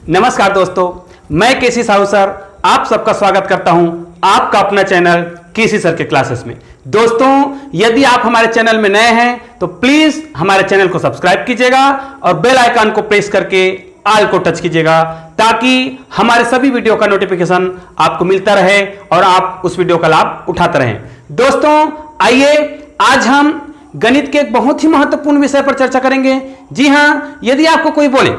नमस्कार दोस्तों, मैं केसी साहू सर आप सबका स्वागत करता हूं आपका अपना चैनल केसी सर के क्लासेस में। दोस्तों, यदि आप हमारे चैनल में नए हैं तो प्लीज हमारे चैनल को सब्सक्राइब कीजिएगा और बेल आइकन को प्रेस करके ऑल को टच कीजिएगा ताकि हमारे सभी वीडियो का नोटिफिकेशन आपको मिलता रहे और आप उस वीडियो का लाभ उठाते रहें। दोस्तों, आइए आज हम गणित के एक बहुत ही महत्वपूर्ण विषय पर चर्चा करेंगे। जी हां, यदि आपको कोई बोले,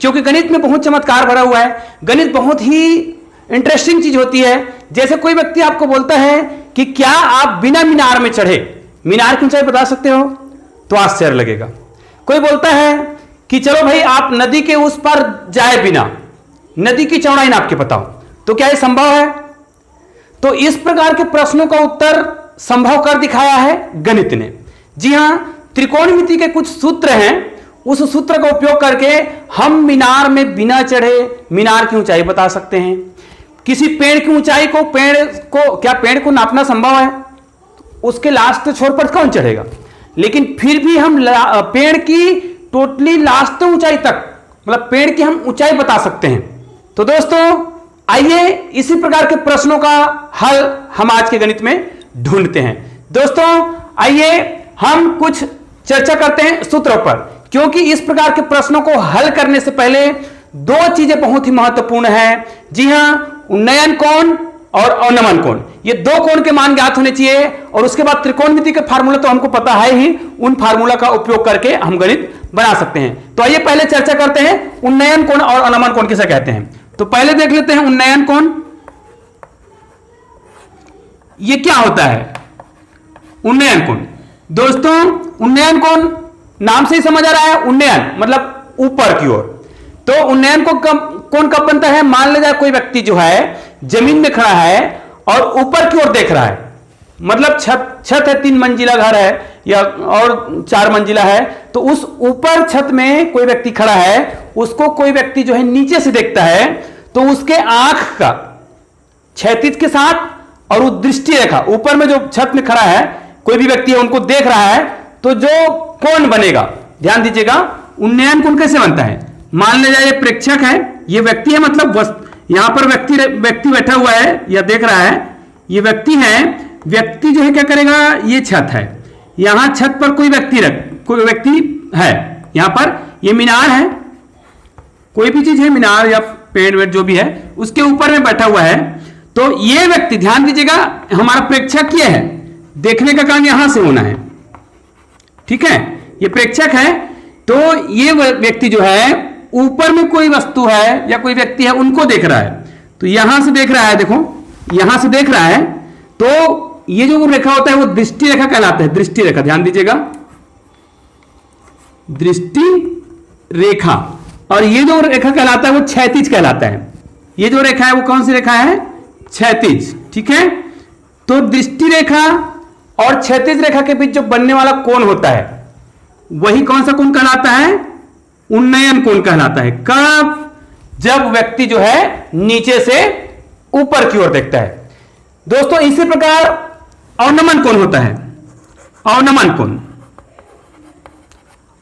क्योंकि गणित में बहुत चमत्कार भरा हुआ है, गणित बहुत ही इंटरेस्टिंग चीज होती है। जैसे कोई व्यक्ति आपको बोलता है कि क्या आप बिना मीनार में चढ़े मीनार की ऊंचाई बता सकते हो, तो आश्चर्य लगेगा। कोई बोलता है कि चलो भाई आप नदी के उस पर जाए बिना नदी की चौड़ाई नाप के बताओ, तो क्या यह संभव है? तो इस प्रकार के प्रश्नों का उत्तर संभव कर दिखाया है गणित ने। जी हां, त्रिकोणमिति के कुछ सूत्र हैं, उस सूत्र का उपयोग करके हम मीनार में बिना चढ़े मीनार की ऊंचाई बता सकते हैं। किसी पेड़ की ऊंचाई को पेड़ को नापना संभव है? उसके लास्ट छोर पर कौन चढ़ेगा? लेकिन फिर भी हम पेड़ की टोटली लास्ट ऊंचाई तक, मतलब पेड़ की हम ऊंचाई बता सकते हैं। तो दोस्तों, आइए इसी प्रकार के प्रश्नों का हल हम आज के गणित में ढूंढते हैं। दोस्तों, आइए हम कुछ चर्चा करते हैं सूत्रों पर, क्योंकि इस प्रकार के प्रश्नों को हल करने से पहले दो चीजें बहुत ही महत्वपूर्ण हैं। जी हां, उन्नयन कोण और अवनमन कोण, ये दो कोण के मान ज्ञात होने चाहिए। और उसके बाद त्रिकोणमिति के फार्मूला तो हमको पता है ही, उन फार्मूला का उपयोग करके हम गणित बना सकते हैं। तो आइए पहले चर्चा करते हैं उन्नयन कोण और अवनमन कोण किसे कहते हैं। तो पहले देख लेते हैं उन्नयन कोण। ये क्या होता है उन्नयन कोण? दोस्तों, उन्नयन कोण नाम से ही समझ आ रहा है, उन्नयन मतलब ऊपर की ओर। तो उन्नयन कोण कब बनता है? मान लीजिए कोई व्यक्ति जो है जमीन में खड़ा है और ऊपर की ओर देख रहा है, मतलब छत है, 3 मंजिला घर है या और 4 मंजिला है, तो उस ऊपर छत में कोई व्यक्ति खड़ा है, उसको कोई व्यक्ति जो है नीचे से देखता है, तो उसके आंख का क्षैतिज के साथ और दृष्टि रेखा, ऊपर में जो छत में खड़ा है कोई भी व्यक्ति है उनको देख रहा है, तो जो कोण बनेगा, ध्यान दीजिएगा, उन्नयन कोण कैसे बनता है? मान लीजिए ये प्रेक्षक है, ये व्यक्ति है, मतलब यहां पर व्यक्ति बैठा हुआ है या देख रहा है, ये व्यक्ति है। व्यक्ति जो है क्या करेगा, ये छत है, यहां छत पर कोई व्यक्ति है, यहां पर ये मीनार है, कोई भी चीज है, मीनार या पेड़ वेड़ जो भी है, उसके ऊपर में बैठा हुआ है। तो ये व्यक्ति, ध्यान दीजिएगा, हमारा प्रेक्षक ये है, देखने का काम यहां से होना है, ठीक है, ये प्रेक्षक है। तो ये व्यक्ति जो है ऊपर में कोई वस्तु है या कोई व्यक्ति है, उनको देख रहा है, तो यहां से देख रहा है, देखो यहां से देख रहा है, तो ये जो रेखा होता है वो दृष्टि रेखा कहलाता है। दृष्टि रेखा, ध्यान दीजिएगा, दृष्टि रेखा। और ये जो रेखा कहलाता है वो क्षैतिज कहलाता है। ये जो रेखा है वो कौन सी रेखा है? क्षैतिज, ठीक है। तो दृष्टि रेखा और क्षैतिज रेखा के बीच जो बनने वाला कोण होता है वही कौन सा कोण कहलाता है? उन्नयन कोण कहलाता है। कब? जब व्यक्ति जो है नीचे से ऊपर की ओर देखता है। दोस्तों, इसी प्रकार अवनमन कोण होता है। अवनमन कोण,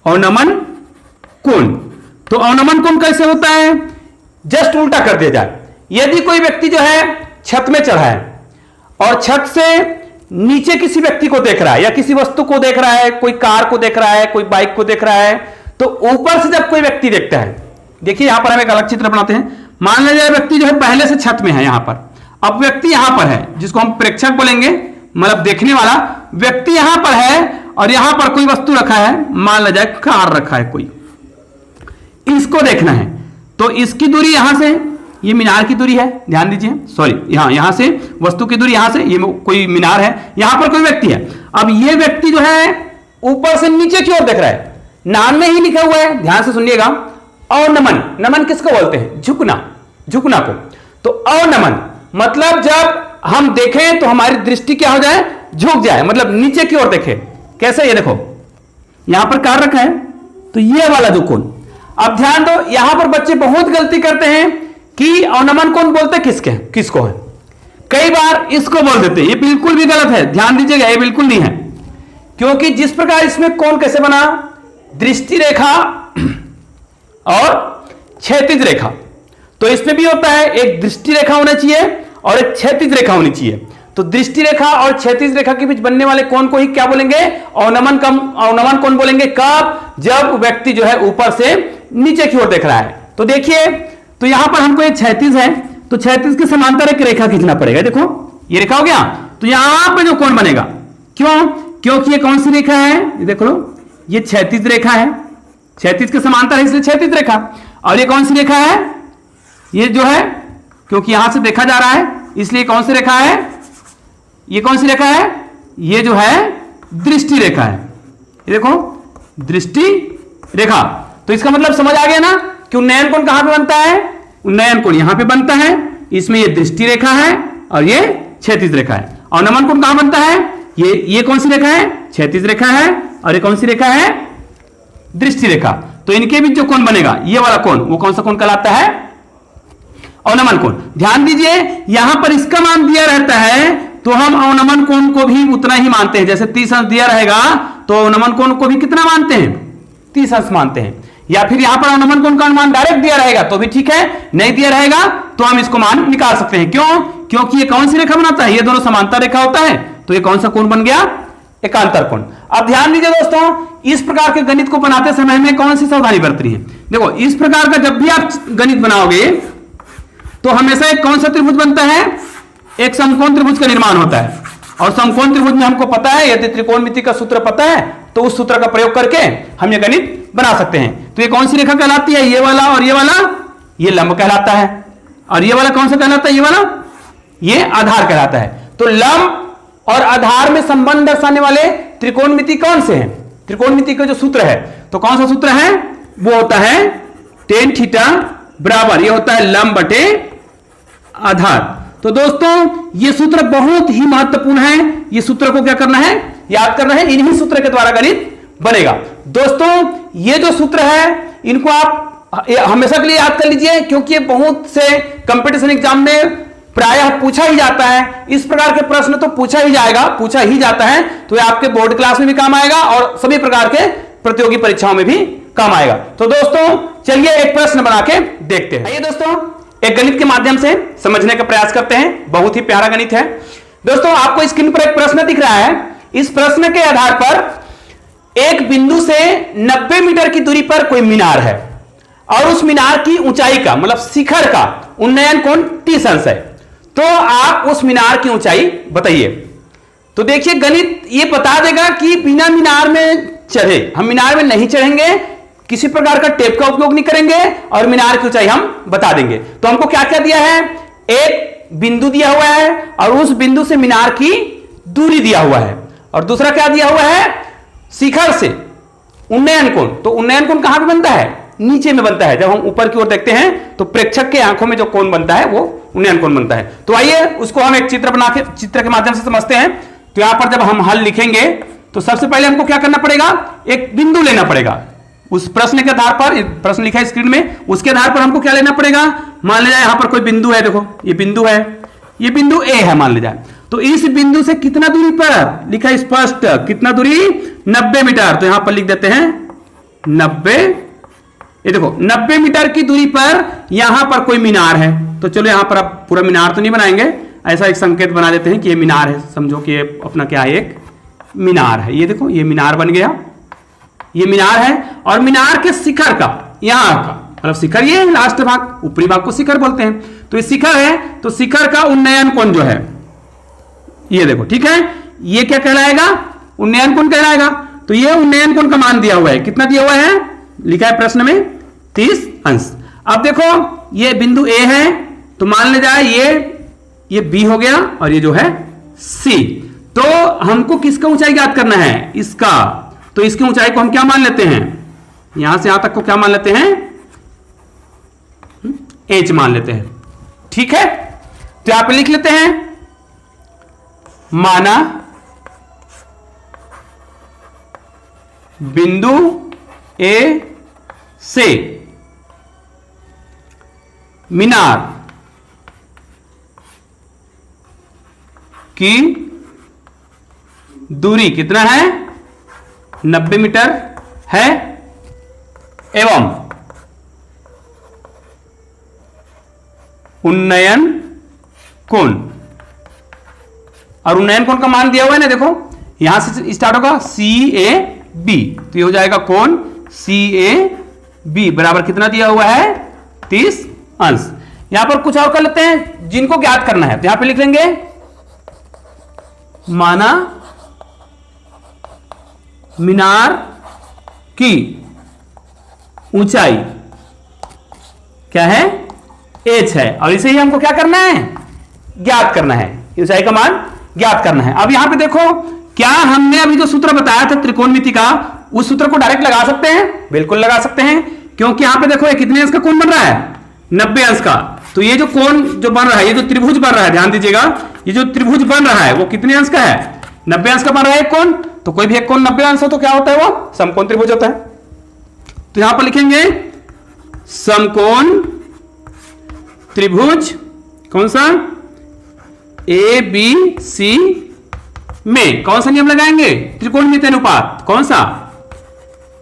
अवनमन कोण, तो अवनमन कोण कैसे होता है? जस्ट उल्टा कर दिया जाए। यदि कोई व्यक्ति जो है छत में चढ़ा है और छत से नीचे किसी व्यक्ति को देख रहा है या किसी वस्तु को देख रहा है, कोई कार को देख रहा है, कोई बाइक को देख रहा है, तो ऊपर से जब कोई व्यक्ति देखता है, देखिए यहां पर हम एक अलग चित्र बनाते हैं। मान लीजिए व्यक्ति जो है पहले से छत में है यहां पर, अब व्यक्ति यहां पर है, जिसको हम प्रेक्षक बोलेंगे, मतलब देखने वाला व्यक्ति यहां पर है और यहां पर कोई वस्तु रखा है, मान लीजिए कार रखा है कोई, इसको देखना है। तो इसकी दूरी यहां से, ये मीनार की दूरी है, ध्यान दीजिए, सॉरी, यहां से वस्तु की दूरी, यहां से ये कोई मीनार है, यहां पर कोई व्यक्ति है। अब ये व्यक्ति जो है ऊपर से नीचे की ओर देख रहा है, नाम में ही लिखा हुआ है, ध्यान से सुनिएगा, अवनमन। नमन किसको बोलते हैं? झुकना, झुकना को। तो अवनमन मतलब जब हम देखें तो हमारी दृष्टि क्या हो जाए? झुक जाए, मतलब नीचे की ओर देखें। कैसे? ये देखो यहां पर कार रखा है, तो ये वाला जो कोण। अब ध्यान दो, यहां पर बच्चे बहुत गलती करते हैं कि अवनमन कोण बोलते किसको है? कई बार इसको बोल देते हैं, ये बिल्कुल भी गलत है, ध्यान दीजिएगा, ये बिल्कुल नहीं है। क्योंकि जिस प्रकार इसमें कोण कैसे बना? दृष्टि रेखा और क्षैतिज रेखा, तो इसमें भी होता है, एक दृष्टि रेखा होना चाहिए और एक क्षैतिज रेखा होनी चाहिए। तो दृष्टि रेखा और क्षैतिज रेखा के बीच बनने वाले कोण को ही क्या बोलेंगे? अवनमन अवनमन कोण बोलेंगे। कब? जब व्यक्ति जो है ऊपर से नीचे की ओर देख रहा है। तो देखिए, तो यहां पर हमको एक क्षैतिज है, तो क्षैतिज के समांतर एक रेखा खींचना पड़ेगा। देखो ये रेखा हो गया, तो यहां पर जो कोण बनेगा, क्यों? क्योंकि ये कौन सी रेखा है? ये देख लो, ये क्षैतिज रेखा है, क्षैतिज के समांतर है इसलिए क्षैतिज रेखा। और ये कौन सी रेखा है? ये जो है, क्योंकि यहां से देखा जा रहा है इसलिए कौन सी रेखा है? ये कौन सी रेखा है? ये जो है दृष्टि रेखा है। ये देखो दृष्टि रेखा। तो इसका मतलब समझ आ गया ना कि उन्नयन कोण कहां पे बनता है? उन्नयन कोण यहां पे बनता है, इसमें ये दृष्टि रेखा है और ये क्षैतिज रेखा है। और नमन कोण कहां बनता है? ये कौन सी रेखा है? क्षैतिज रेखा है। और ये कौन सी रेखा है? दृष्टि रेखा। तो इनके बीच जो कोण बनेगा, ये वाला कोण, वो कौन सा कोण कहलाता है? अवनमन कोण। ध्यान दीजिए, यहां पर इसका मान दिया रहता है तो हम अवनमन कोण को भी उतना ही मानते हैं। जैसे 30 अंश दिया रहेगा तो अवनमन कोण को भी कितना मानते हैं? 30 अंश मानते हैं। या फिर यहां पर अवनमन कोण का मान डायरेक्ट दिया रहेगा तो भी ठीक है, नहीं दिया रहेगा तो हम इसको मान निकाल सकते हैं। क्यों? क्योंकि ये कौन सी रेखा बनाता है? ये दोनों समांतर रेखा होता है, तो ये कौन सा कोण बन गया? एकांतर कोण। अब ध्यान दीजिए दोस्तों, इस प्रकार के गणित को बनाते समय में कौन सी सावधानी बरतनी है? देखो, इस प्रकार का जब भी आप गणित बनाओगे तो हमेशा एक कौन सा त्रिभुज बनता है? एक समकोण त्रिभुज का निर्माण होता है। और समकोण त्रिभुज में हमको पता है, यदि त्रिकोणमिति का सूत्र पता है तो उस सूत्र का प्रयोग करके हम ये गणित बना सकते हैं। तो ये कौन सी रेखा कहलाती है? ये वाला और ये वाला, ये लंब कहलाता है। और ये वाला कौन सा कहलाता है? ये वाला, ये आधार कहलाता है। तो लंब और आधार में संबंध दर्शाने वाले त्रिकोणमिति कौन से हैं? त्रिकोणमिति का जो सूत्र है, तो कौन सा सूत्र है? वो होता है tan थीटा बराबर, ये होता है लंब बटे आधार। तो दोस्तों ये सूत्र बहुत ही महत्वपूर्ण है। ये सूत्र को क्या करना है? याद करना है। इन्हीं सूत्र के द्वारा गणित बनेगा। दोस्तों ये जो सूत्र है इनको आप हमेशा के लिए याद कर लीजिए, क्योंकि ये बहुत से कंपटीशन एग्जाम में प्रायः पूछा ही जाता है। इस प्रकार के प्रश्न तो पूछा ही जाता है। तो ये आपके बोर्ड क्लास में भी काम आएगा और सभी प्रकार के प्रतियोगी परीक्षाओं में भी काम आएगा। तो दोस्तों चलिए एक प्रश्न बना के देखते हैं। आइए दोस्तों एक गणित के माध्यम से समझने का प्रयास करते हैं। बहुत ही प्यारा गणित है। दोस्तों आपको स्क्रीन पर एक प्रश्न दिख रहा है। इस प्रश्न के आधार पर एक बिंदु से 90 मीटर की दूरी पर कोई मीनार है और उस मीनार की ऊंचाई का, मतलब शिखर का उन्नयन कोण 30 अंश है। तो आप उस मीनार की ऊंचाई बताइए। तो देखिए गणित ये बता देगा कि बिना मीनार में चढ़े, हम मीनार में नहीं चढ़ेंगे, किसी प्रकार का टेप का उपयोग नहीं करेंगे और मीनार की ऊंचाई हम बता देंगे। तो हमको क्या क्या दिया है? एक बिंदु दिया हुआ है और उस बिंदु से मीनार की दूरी दिया हुआ है, और दूसरा क्या दिया हुआ है? शिखर से उन्नयन कोण। तो उन्नयन कोण कहां पे बनता है? नीचे में बनता है। जब हम ऊपर की ओर देखते हैं तो प्रेक्षक के आंखों में जो कोण बनता है वो उन्नयन कोण बनता है। तो आइए उसको हम एक चित्र के माध्यम से समझते हैं। तो यहां पर जब हम हल लिखेंगे तो सबसे पहले हमको क्या करना पड़ेगा? एक बिंदु लेना पड़ेगा। उस प्रश्न के आधार पर, प्रश्न लिखा है स्क्रीन में, उसके आधार पर हमको क्या लेना पड़ेगा? मान लिया यहां पर कोई बिंदु है, देखो ये बिंदु है, ये बिंदु ए है मान लिया। तो इस बिंदु से कितना दूरी पर लिखा है स्पष्ट, कितना दूरी? 90 मीटर। तो यहां पर लिख देते हैं 90। ये देखो 90 मीटर की दूरी पर यहां पर कोई मीनार है। तो चलो यहां पर आप पूरा मीनार तो नहीं बनाएंगे, ऐसा एक संकेत बना देते हैं कि ये मीनार है। समझो कि ये अपना क्या है? एक मीनार है। ये देखो ये मीनार बन गया, ये मीनार है। और मीनार के शिखर का, यहां का मतलब शिखर ये लास्ट भाग, ऊपरी भाग को शिखर बोलते हैं। तो ये शिखर है, तो शिखर का उन्नयन कोण जो है ये देखो, ठीक है, ये क्या कहलाएगा? उन्नयन कोण कहलाएगा। तो ये उन्नयन कोण का मान दिया हुआ है, कितना दिया हुआ है? लिखा है प्रश्न में 30 अंश। अब देखो ये बिंदु ए है, तो मान ले जाए ये बी हो गया और ये जो है सी। तो हमको किसका ऊंचाई ज्ञात करना है? इसका। तो इसकी ऊंचाई को हम क्या मान लेते हैं? यहां से यहां तक को क्या मान लेते हैं? एच मान लेते हैं। ठीक है, तो यहां पे लिख लेते हैं, माना बिंदु ए से मीनार की दूरी कितना है? 90 मीटर है, एवं उन्नयन कोण। और उन्नयन कोण का मान दिया हुआ है ना, देखो यहां से स्टार्ट होगा CAB, तो ये हो जाएगा कोण CAB बराबर कितना दिया हुआ है 30 अंश। यहां पर कुछ और कर लेते हैं जिनको ज्ञात करना है, तो यहां पे लिख लेंगे माना मीनार की ऊंचाई क्या है h है, और इसे ही हमको क्या करना है ज्ञात करना है, ऊंचाई का मान ज्ञात करना है। अब यहां पे देखो क्या हमने अभी जो सूत्र बताया था त्रिकोणमिति का, उस सूत्र को डायरेक्ट लगा सकते हैं, बिल्कुल लगा सकते हैं, क्योंकि यहां पे देखो ये कितने अंश का कोण बन रहा है 90 अंश का। तो ये जो कोण जो बन रहा है, ये जो त्रिभुज बन रहा है, ध्यान दीजिएगा ये जो त्रिभुज बन रहा है वो कितने अंश का है 90 अंश का बन रहा है एक कोण। तो कोई भी एक कोण 90 अंश हो तो क्या होता है वो समकोण त्रिभुज होता है। तो यहां पर लिखेंगे समकोण त्रिभुज कौन सा ABC में कौन सा नियम लगाएंगे त्रिकोणमिति अनुपात, कौन सा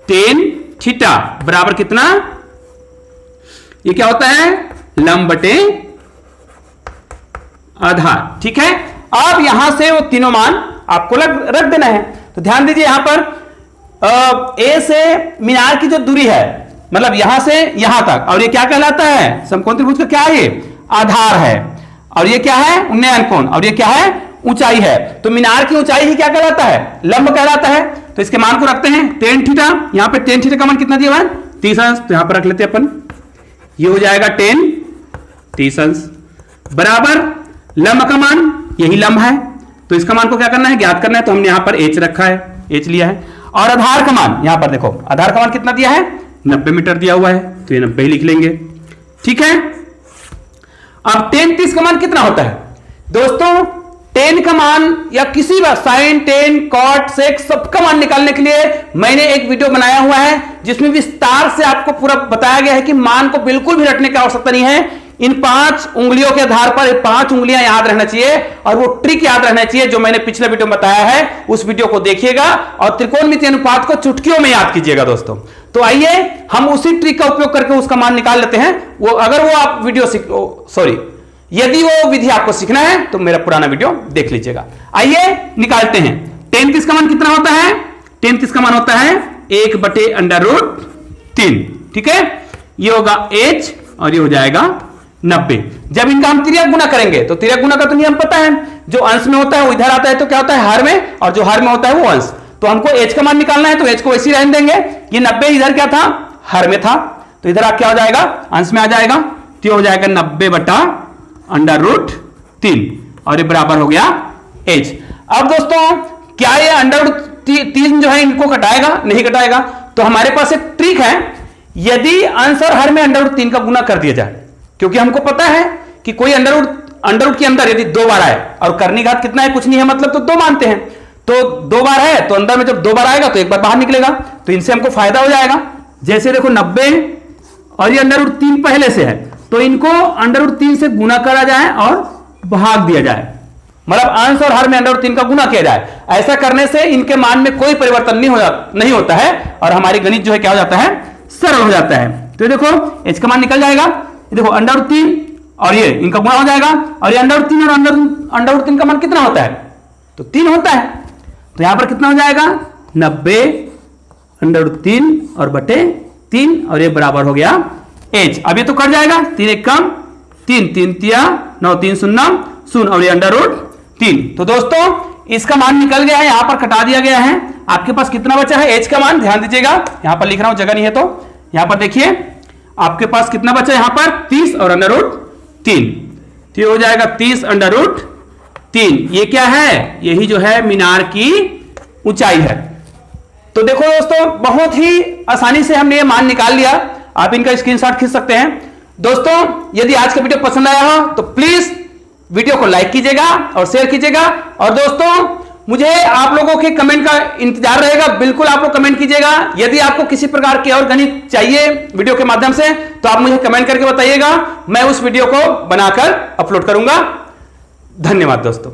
tan थीटा बराबर कितना, ये क्या होता है लंब बटे आधार। ठीक है, अब यहां से वो तीनों मान आपको रख देना है। तो ध्यान दीजिए यहां पर ए से मीनार की जो दूरी है, मतलब यहां से यहां तक, और ये क्या कहलाता है समकोण त्रिभुज का क्या है ये आधार है, और ये क्या है उन्नयन कोण, और ये क्या है ऊंचाई है। तो मीनार की ऊंचाई ही क्या कहलाता है लंब कहलाता है। तो इसके मान को रखते हैं tan थीटा, यहां पे tan थीटा का मान कितना दिया हुआ है 30 अंश, तो यहां पर रख लेते हैं अपन, ये हो जाएगा tan 30 अंश बराबर लंब का मान यही लंब है, तो इसका मान को क्या करना है ज्ञात करना है। तो हमने यहां पर h रखा है, h लिया है, और आधार का मान यहां पर देखो आधार का मान कितना दिया है 90 मीटर दिया हुआ है, तो ये 90 ही लिख लेंगे। ठीक है, अब tan 30 का मान कितना होता है दोस्तों, tan का मान या किसी भी sin tan cot sec सबका मान निकालने के लिए मैंने एक वीडियो बनाया हुआ है जिसमें विस्तार से आपको पूरा बताया गया है कि मान को बिल्कुल भी रटने की आवश्यकता नहीं है। इन 5 उंगलियों के आधार पर 5 उंगलियां याद रहना चाहिए, और वो ट्रिक याद रहना चाहिए जो मैंने पिछले वीडियो में बताया है, उस वीडियो को देखिएगा और त्रिकोणमिति अनुपात को चुटकियों में याद कीजिएगा दोस्तों। तो आइए हम उसी ट्रिक का उपयोग करके उसका मान निकाल लेते हैं। वो अगर वो आप वीडियो यदि वो विधि आपको सीखना है तो मेरा पुराना वीडियो देख लीजिएगा। आइए निकालते हैं। tan 30 का मान कितना होता है, tan 30 का मान होता है 1/√3। ठीक है, ये होगा h और ये हो जाएगा 90। जब इनका हम तिर्यक गुना करेंगे तो तिर्यक गुना का तो नियम पता है, जो अंश में होता है वो इधर आता है तो क्या होता है हर में, और जो हर में होता है वो अंश। तो हमको h का मान निकालना है तो h को वैसे ही रहने देंगे। ये 90 इधर क्या था हर में था, तो इधर क्या हो जाएगा अंश में आ जाएगा, तो ये हो जाएगा 90/√3 और ये बराबर हो गया h। अब दोस्तों क्या ये √3 जो है इनको घटाएगा, नहीं घटाएगा। तो हमारे पास एक ट्रिक है, यदि अंश और हर में √3 का गुना कर दिया जाए, क्योंकि हमको पता है कि कोई अंडर के अंदर यदि 2 बार आए और करनी घात कितना है कुछ नहीं है मतलब तो 2 मानते हैं, तो 2 बार है तो अंदर में जब 2 बार आएगा तो 1 बार बाहर निकलेगा, तो इनसे हमको फायदा हो जाएगा। जैसे देखो 90 और ये √3 पहले से है तो इनको √3 से गुना करा जाए और भाग दिया जाए, मतलब अंश और हर में √3 का गुना किया जाए। ऐसा करने से इनके मान में कोई परिवर्तन नहीं होता है और हमारी गणित जो है क्या हो जाता है सरल हो जाता है। तो देखो h का मान निकल जाएगा, देखो √3 और ये इनका गुणा हो जाएगा, और ये √3 और √3 का मान कितना होता है तो 3 होता है। तो यहां पर कितना हो जाएगा 90 √3 और बटे 3 और ये बराबर हो गया h। अब ये तो कट जाएगा, 3 1 कम 3 3 3 9 3 0 0 और ये √3। तो दोस्तों इसका मान निकल गया है, यहां पर कटा दिया गया है। आपके पास कितना बचा है h का मान, ध्यान दीजिएगा यहां पर लिख रहा हूं, जगह नहीं है तो यहां पर देखिए आपके पास कितना बचा यहां पर 30 और √3, तो ये हो जाएगा 30 √3। ये क्या है, यही जो है मीनार की ऊंचाई है। तो देखो दोस्तों बहुत ही आसानी से हमने ये मान निकाल लिया, आप इनका स्क्रीनशॉट खींच सकते हैं। दोस्तों यदि आज का वीडियो पसंद आया हो तो प्लीज वीडियो को लाइक कीजिएगा और शेयर कीजिएगा, और दोस्तों मुझे आप लोगों के कमेंट का इंतजार रहेगा, बिल्कुल आप लोग कमेंट कीजिएगा। यदि आपको किसी प्रकार के और गणित चाहिए वीडियो के माध्यम से तो आप मुझे कमेंट करके बताइएगा, मैं उस वीडियो को बनाकर अपलोड करूंगा। धन्यवाद दोस्तों।